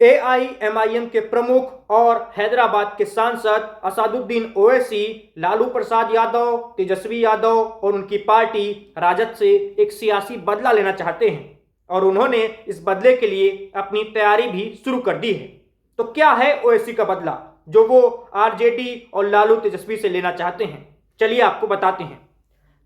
AIMIM के प्रमुख और हैदराबाद के सांसद असदुद्दीन ओवैसी लालू प्रसाद यादव, तेजस्वी यादव और उनकी पार्टी राजद से एक सियासी बदला लेना चाहते हैं और उन्होंने इस बदले के लिए अपनी तैयारी भी शुरू कर दी है। तो क्या है ओवैसी का बदला जो वो आरजेडी और लालू तेजस्वी से लेना चाहते हैं? चलिए आपको बताते हैं।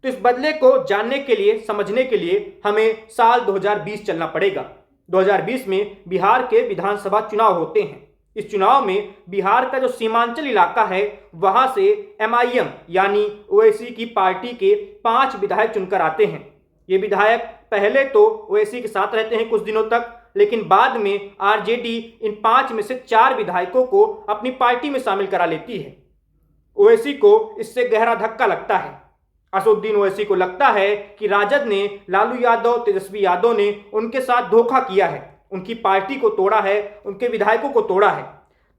तो इस बदले को जानने के लिए, समझने के लिए हमें साल 2020 चलना पड़ेगा। 2020 में बिहार के विधानसभा चुनाव होते हैं। इस चुनाव में बिहार का जो सीमांचल इलाका है वहां से एमआईएम यानी ओवैसी की पार्टी के 5 विधायक चुनकर आते हैं। ये विधायक पहले तो ओवैसी के साथ रहते हैं कुछ दिनों तक, लेकिन बाद में आरजेडी इन 5 में से 4 विधायकों को अपनी पार्टी में शामिल करा लेती है। ओवैसी को इससे गहरा धक्का लगता है। असदुद्दीन ओवैसी को लगता है कि राजद ने, लालू यादव, तेजस्वी यादव ने उनके साथ धोखा किया है, उनकी पार्टी को तोड़ा है, उनके विधायकों को तोड़ा है।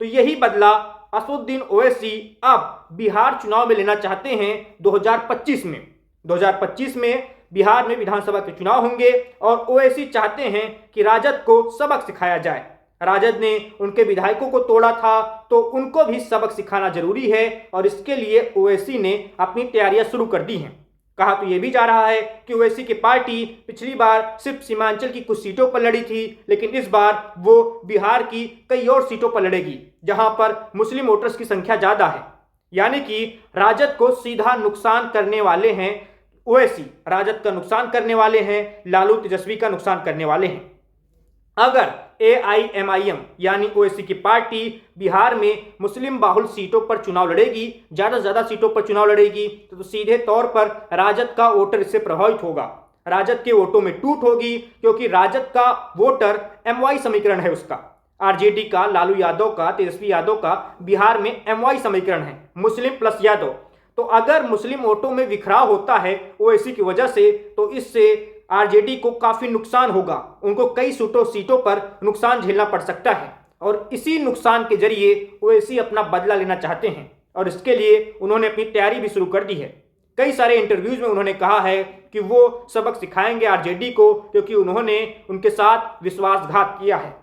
तो यही बदला असदुद्दीन ओवैसी अब बिहार चुनाव में लेना चाहते हैं 2025 में। 2025 में बिहार में विधानसभा के चुनाव होंगे और ओवैसी चाहते हैं कि राजद को सबक सिखाया जाए। राजद ने उनके विधायकों को तोड़ा था तो उनको भी सबक सिखाना जरूरी है और इसके लिए ओवैसी ने अपनी तैयारियां शुरू कर दी हैं। कहा तो यह भी जा रहा है कि ओवैसी की पार्टी पिछली बार सिर्फ सीमांचल की कुछ सीटों पर लड़ी थी, लेकिन इस बार वो बिहार की कई और सीटों पर लड़ेगी जहां पर मुस्लिम वोटर्स की संख्या ज्यादा है। यानी कि राजद को सीधा नुकसान करने वाले हैं ओवैसी, राजद का नुकसान करने वाले हैं, लालू तेजस्वी का नुकसान करने वाले हैं। अगर एआईएमआईएम यानी ओवैसी की पार्टी बिहार में मुस्लिम बाहुल सीटों पर चुनाव लड़ेगी, ज्यादा से ज्यादा सीटों पर चुनाव लड़ेगी, तो सीधे तौर पर राजद का वोटर इससे प्रभावित होगा। राजद के वोटों में टूट होगी क्योंकि राजद का वोटर एमवाई समीकरण है उसका। आरजेडी का, लालू यादव का, तेजस्वी यादव का बिहार में एमवाई समीकरण है, मुस्लिम प्लस यादव। तो अगर मुस्लिम वोटों में बिखराव होता है ओवैसी की वजह से, तो इससे आरजेडी को काफी नुकसान होगा, उनको कई सीटों पर नुकसान झेलना पड़ सकता है और इसी नुकसान के जरिए ओवैसी अपना बदला लेना चाहते हैं और इसके लिए उन्होंने अपनी तैयारी भी शुरू कर दी है। कई सारे इंटरव्यूज में उन्होंने कहा है कि वो सबक सिखाएंगे आरजेडी को क्योंकि उन्होंने उनके साथ विश्वासघात किया है।